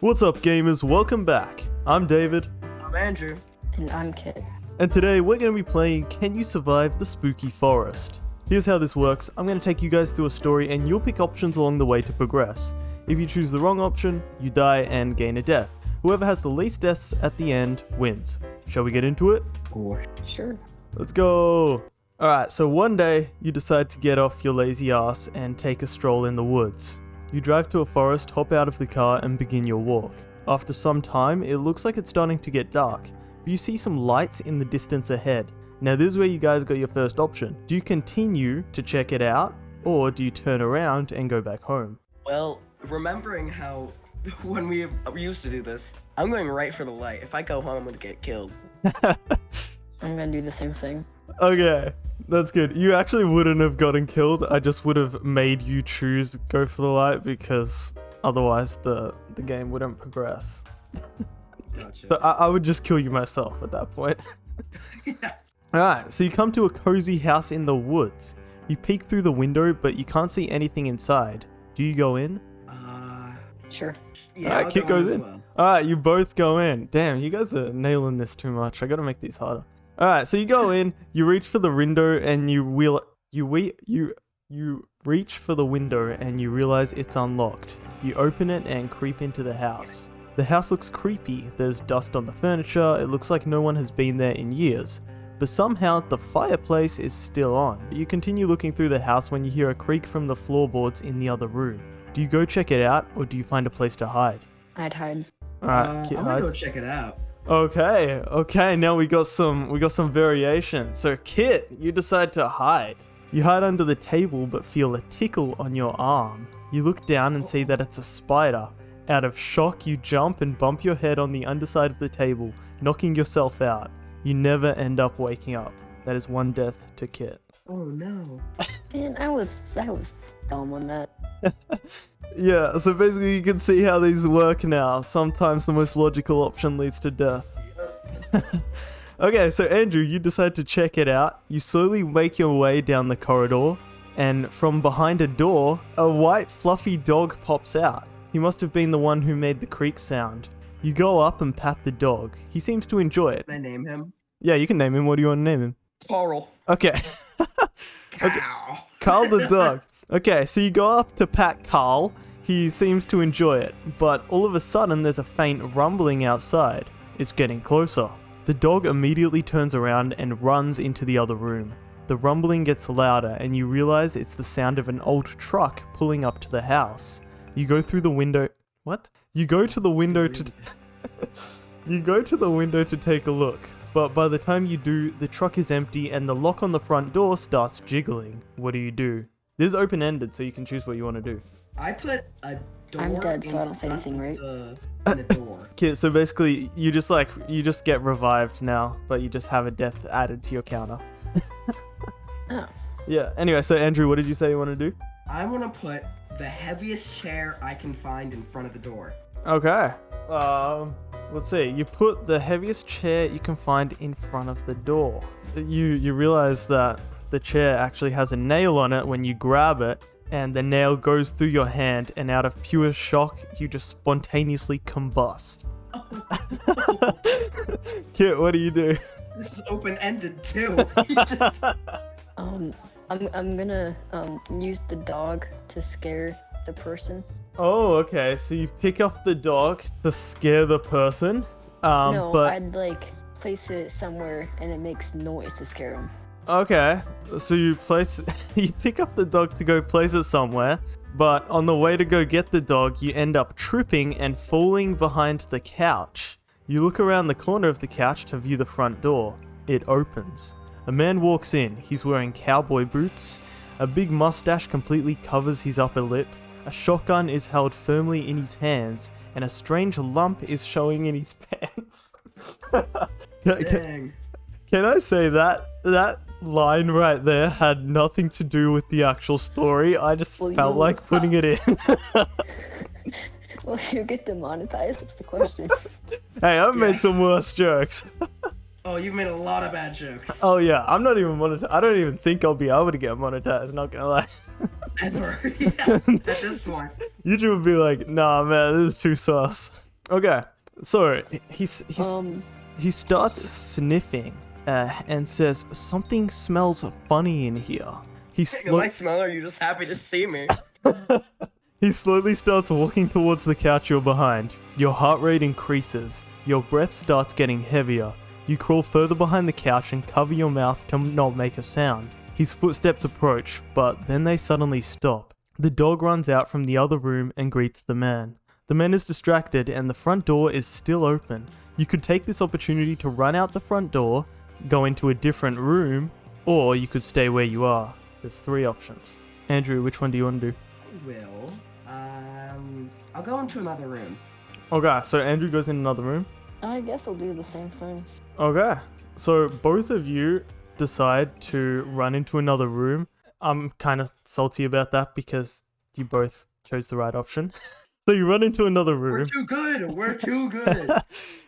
What's up, gamers? Welcome back. I'm David, I'm Andrew. And I'm Kit. and today we're going to be playing Can You Survive the Spooky Forest? Here's how this works. I'm going to take you guys through a story and you'll pick options along the way to progress. If you choose the wrong option, you die and gain a death. Whoever has the least deaths at the end wins. Shall we get into it? Sure. Let's go! Alright, so one day you decide to get off your lazy ass and take a stroll in the woods. You drive to a forest, hop out of the car, and begin your walk. After some time, it looks like it's starting to get dark, but you see some lights in the distance ahead. Now this is where you guys got your first option. Do you continue to check it out, or do you turn around and go back home? Well, remembering how when we used to do this, I'm going right for the light. If I go home, I'm gonna get killed. I'm gonna do the same thing. Okay, that's good. You actually wouldn't have gotten killed. I just would have made you choose go for the light because otherwise the game wouldn't progress. Gotcha. So I would just kill you myself at that point. Yeah. Alright, so you come to a cozy house in the woods. You peek through the window, but you can't see anything inside. Do you go in? Sure. Yeah, Alright, I'll Kit go goes as in. well. Alright, you both go in. Damn, you guys are nailing this too much. I gotta make these harder. Alright, so you go in, you reach for the window, and you reach for the window and you realize it's unlocked. You open it and creep into the house. The house looks creepy. There's dust on the furniture. It looks like no one has been there in years. But somehow the fireplace is still on. You continue looking through the house when you hear a creak from the floorboards in the other room. Do you go check it out or do you find a place to hide? I'd hide. Alright, Kit I'm gonna go hides. check it out. Okay, now we got some variation. So Kit, you decide to hide. You hide under the table but feel a tickle on your arm. You look down and see that it's a spider. Out of shock, you jump and bump your head on the underside of the table, knocking yourself out. You never end up waking up. That is one death to Kit. Oh no. Man, I was dumb on that. Yeah, so basically you can see how these work now. Sometimes the most logical option leads to death. Okay, so Andrew, you decide to check it out. You slowly make your way down the corridor, and from behind a door, a white fluffy dog pops out. He must have been the one who made the creak sound. You go up and pat the dog. He seems to enjoy it. Can I name him? Yeah, you can name him. What do you want to name him? Coral. Okay. Cow. Carl the dog. Okay, so you go up to pat Carl. He seems to enjoy it, but all of a sudden there's a faint rumbling outside. It's getting closer. The dog immediately turns around and runs into the other room. The rumbling gets louder and you realize it's the sound of an old truck pulling up to the house. You go through the window. What? You go to the window to You go to the window to take a look. But by the time you do, the truck is empty and the lock on the front door starts jiggling. What do? This is open-ended, so you can choose what you want to do. I put a door. I'm dead, so in I don't say front anything, of right? The door. Okay, so basically, you just get revived now, but you just have a death added to your counter. Oh. Yeah, anyway, so Andrew, what did you say you want to do? I'm gonna put the heaviest chair I can find in front of the door. Okay. Let's see. You put the heaviest chair you can find in front of the door. You realize that the chair actually has a nail on it when you grab it, and the nail goes through your hand, and out of pure shock, you just spontaneously combust. Kit, what do you do? This is open-ended too. You just... I'm gonna use the dog to scare the person. Oh, okay. So you pick up the dog to scare the person. No, but I'd like place it somewhere and it makes noise to scare him. okay. So you pick up the dog to go place it somewhere, but on the way to go get the dog, you end up tripping and falling behind the couch. You look around the corner of the couch to view the front door. It opens. A man walks in. He's wearing cowboy boots. A big mustache completely covers his upper lip. A shotgun is held firmly in his hands, and a strange lump is showing in his pants. Dang. Can I say that line right there had nothing to do with the actual story? I just Well, felt you- like putting it in. Well, you get demonetized. That's the question. Hey, I've Yeah. made some worse jokes. Oh, you've made a lot of bad jokes. Oh yeah, I'm not even monetized. I don't even think I'll be able to get monetized, not gonna lie. Ever. Yeah, at this point. YouTube would be like, nah man, this is too sus. Okay, so he starts sniffing and says, "Something smells funny in here." He Am I smell or are you just happy to see me? He slowly starts walking towards the couch you're behind. Your heart rate increases. Your breath starts getting heavier. You crawl further behind the couch and cover your mouth to not make a sound. His footsteps approach, but then they suddenly stop. The dog runs out from the other room and greets the man. The man is distracted and the front door is still open. You could take this opportunity to run out the front door, go into a different room, or you could stay where you are. There's 3 options. Andrew, which one do you want to do? I'll go into another room. Okay, so Andrew goes in another room. I guess I'll do the same thing. Okay, so both of you decide to run into another room. I'm kind of salty about that because you both chose the right option. So you run into another We're room. too good. We're too good.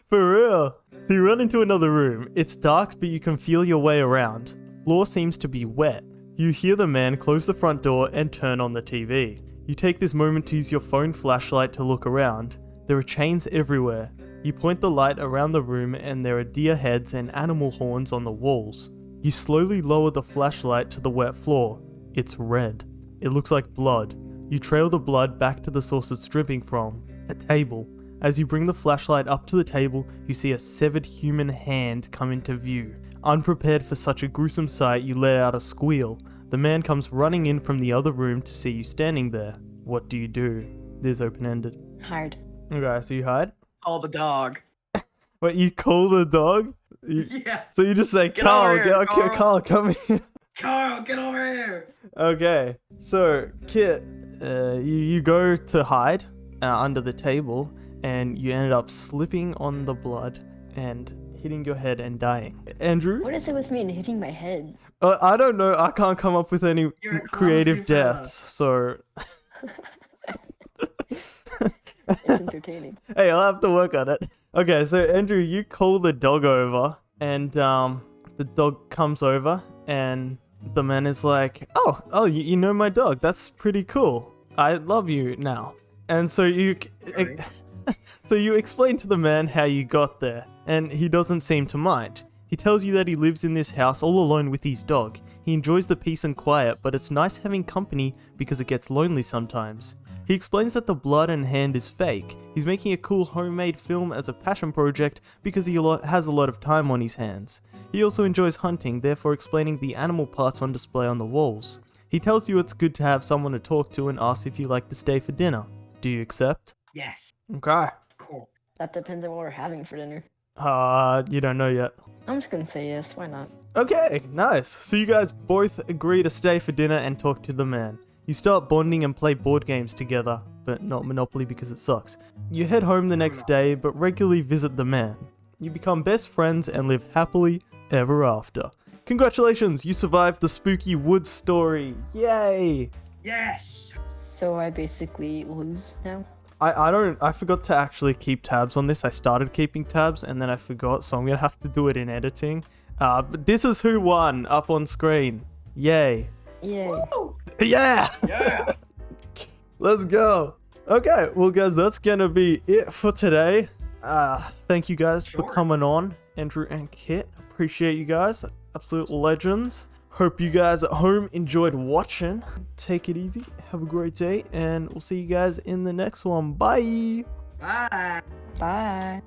For real. So you run into another room. It's dark, but you can feel your way around. The floor seems to be wet. You hear the man close the front door and turn on the TV. You take this moment to use your phone flashlight to look around. There are chains everywhere. You point the light around the room and there are deer heads and animal horns on the walls. You slowly lower the flashlight to the wet floor. It's red. It looks like blood. You trail the blood back to the source it's dripping from, a table. As you bring the flashlight up to the table, you see a severed human hand come into view. Unprepared for such a gruesome sight, you let out a squeal. The man comes running in from the other room to see you standing there. What do you do? This is open-ended. Hide. Okay, so you hide? Call the dog. Wait, you call the dog? Yeah. So you just say, Get Carl, over here, Carl." Carl, come here. Carl, get over here. Okay, so Kit, you go to hide under the table, and you ended up slipping on the blood and hitting your head and dying. Andrew? What is it with me and hitting my head? I don't know. I can't come up with any You're a clumsy creative fella. deaths, so... It's entertaining. Hey, I'll have to work on it. Okay, so Andrew, you call the dog over, and the dog comes over, and the man is like, "Oh, you know my dog? That's pretty cool. I love you now." And so so you explain to the man how you got there, and he doesn't seem to mind. He tells you that he lives in this house all alone with his dog. He enjoys the peace and quiet, but it's nice having company because it gets lonely sometimes. He explains that the blood and hand is fake. He's making a cool homemade film as a passion project because he has a lot of time on his hands. He also enjoys hunting, therefore explaining the animal parts on display on the walls. He tells you it's good to have someone to talk to and asks if you like to stay for dinner. Do you accept? Yes. Okay. Cool. That depends on what we're having for dinner. You don't know yet. I'm just gonna say yes, why not? Okay, nice. So you guys both agree to stay for dinner and talk to the man. You start bonding and play board games together, but not Monopoly because it sucks. You head home the next day, but regularly visit the man. You become best friends and live happily ever after. Congratulations, you survived the spooky woods story. Yay! Yes. So I basically lose now? I forgot to actually keep tabs on this. I started keeping tabs and then I forgot, so I'm gonna have to do it in editing. But this is who won up on screen. Yay. Yay. Woo! Yeah! Yeah. Let's go. Okay, well guys, that's gonna be it for today. Thank you guys for Sure. coming on, Andrew and Kit. Appreciate you guys. Absolute legends. Hope you guys at home enjoyed watching. Take it easy. Have a great day, and we'll see you guys in the next one. Bye! Bye. Bye.